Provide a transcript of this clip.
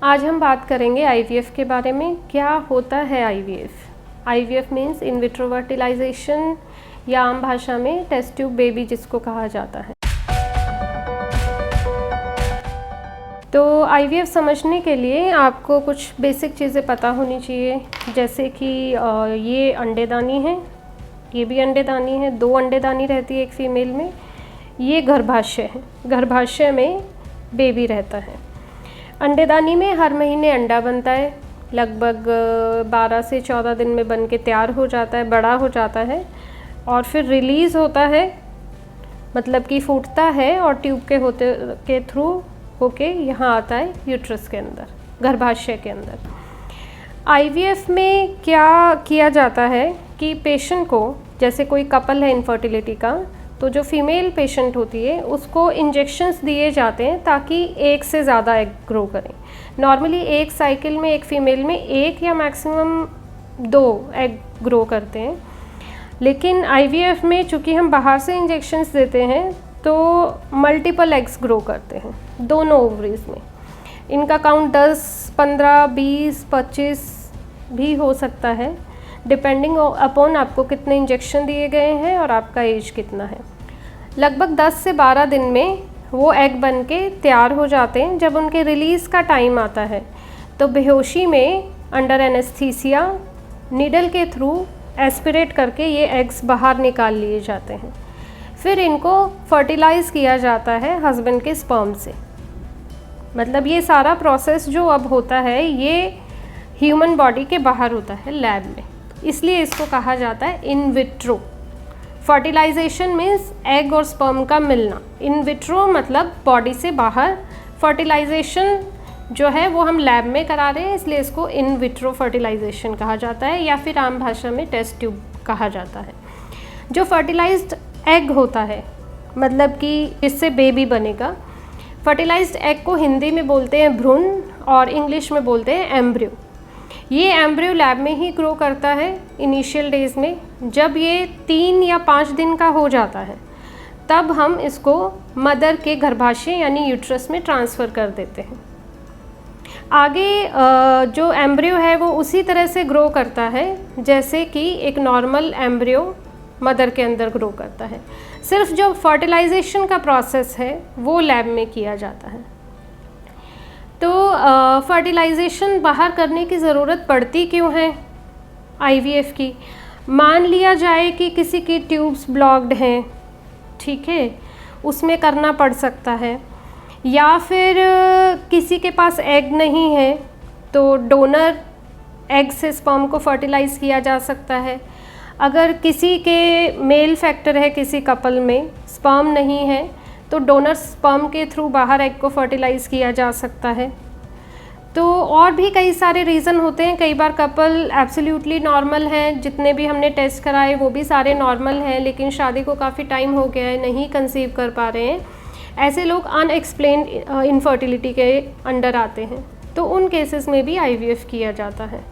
आज हम बात करेंगे आईवीएफ के बारे में। क्या होता है IVF? IVF means in vitro fertilization या आम भाषा में टेस्ट ट्यूब बेबी जिसको कहा जाता है। तो आईवीएफ समझने के लिए आपको कुछ बेसिक चीज़ें पता होनी चाहिए, जैसे कि ये अंडेदानी है, ये भी अंडेदानी है, 2 अंडेदानी रहती है एक फीमेल में। ये गर्भाशय है, गर्भाशय में बेबी रहता है। अंडेदानी में हर महीने अंडा बनता है, लगभग 12 से 14 दिन में बन के तैयार हो जाता है, बड़ा हो जाता है और फिर रिलीज़ होता है, मतलब कि फूटता है और ट्यूब के थ्रू होके यहाँ आता है यूट्रस के अंदर, गर्भाशय के अंदर। आईवीएफ में क्या किया जाता है कि पेशेंट को, जैसे कोई कपल है इनफर्टिलिटी का, तो जो फीमेल पेशेंट होती है उसको इंजेक्शंस दिए जाते हैं ताकि एक से ज़्यादा एग ग्रो करें। नॉर्मली एक साइकिल में एक फीमेल में 1 या मैक्सिमम 2 एग ग्रो करते हैं, लेकिन आईवीएफ में चूँकि हम बाहर से इंजेक्शंस देते हैं तो मल्टीपल एग्स ग्रो करते हैं दोनों ओवरीज में। इनका काउंट 10, 15, 20, 25 भी हो सकता है, डिपेंडिंग अपॉन आपको कितने इंजेक्शन दिए गए हैं और आपका एज कितना है। लगभग 10 से 12 दिन में वो एग बन के तैयार हो जाते हैं। जब उनके रिलीज़ का टाइम आता है तो बेहोशी में अंडर एनेस्थीसिया नीडल के थ्रू एस्पिरेट करके ये एग्स बाहर निकाल लिए जाते हैं। फिर इनको फर्टिलाइज़ किया जाता है हस्बैंड के स्पर्म से। मतलब ये सारा प्रोसेस जो अब होता है ये ह्यूमन बॉडी के बाहर होता है लैब में, इसलिए इसको कहा जाता है in vitro. Fertilization means egg और स्पर्म का मिलना, इन विट्रो मतलब बॉडी से बाहर। फर्टिलाइजेशन जो है वो हम लैब में करा रहे हैं, इसलिए इसको इन विट्रो फर्टिलाइजेशन कहा जाता है, या फिर आम भाषा में टेस्ट ट्यूब कहा जाता है। जो फर्टिलाइज्ड एग होता है, मतलब कि इससे बेबी बनेगा, फर्टिलाइज्ड एग को हिंदी में बोलते हैं भ्रूण और इंग्लिश में बोलते हैं एम्ब्रियो। ये एम्ब्रियो लैब में ही ग्रो करता है इनिशियल डेज में। जब ये 3 या 5 दिन का हो जाता है तब हम इसको मदर के गर्भाशय यानी यूट्रस में ट्रांसफ़र कर देते हैं। आगे जो एम्ब्रियो है वो उसी तरह से ग्रो करता है जैसे कि एक नॉर्मल एम्ब्रियो मदर के अंदर ग्रो करता है। सिर्फ जो फर्टिलाइजेशन का प्रोसेस है वो लैब में किया जाता है। तो फर्टिलाइजेशन बाहर करने की ज़रूरत पड़ती क्यों है आईवीएफ की? मान लिया जाए कि किसी की ट्यूब्स ब्लॉक्ड हैं, ठीक है, उसमें करना पड़ सकता है, या फिर किसी के पास एग नहीं है तो डोनर एग से स्पर्म को फर्टिलाइज़ किया जा सकता है। अगर किसी के मेल फैक्टर है, किसी कपल में स्पर्म नहीं है तो डोनर स्पर्म के थ्रू बाहर एग को फर्टिलाइज़ किया जा सकता है। तो और भी कई सारे रीज़न होते हैं। कई बार कपल एब्सोल्युटली नॉर्मल हैं, जितने भी हमने टेस्ट कराए वो भी सारे नॉर्मल हैं, लेकिन शादी को काफ़ी टाइम हो गया है, नहीं कंसीव कर पा रहे हैं। ऐसे लोग अनएक्सप्लेन्ड इनफर्टिलिटी के अंडर आते हैं, तो उन केसेस में भी आईवीएफ किया जाता है।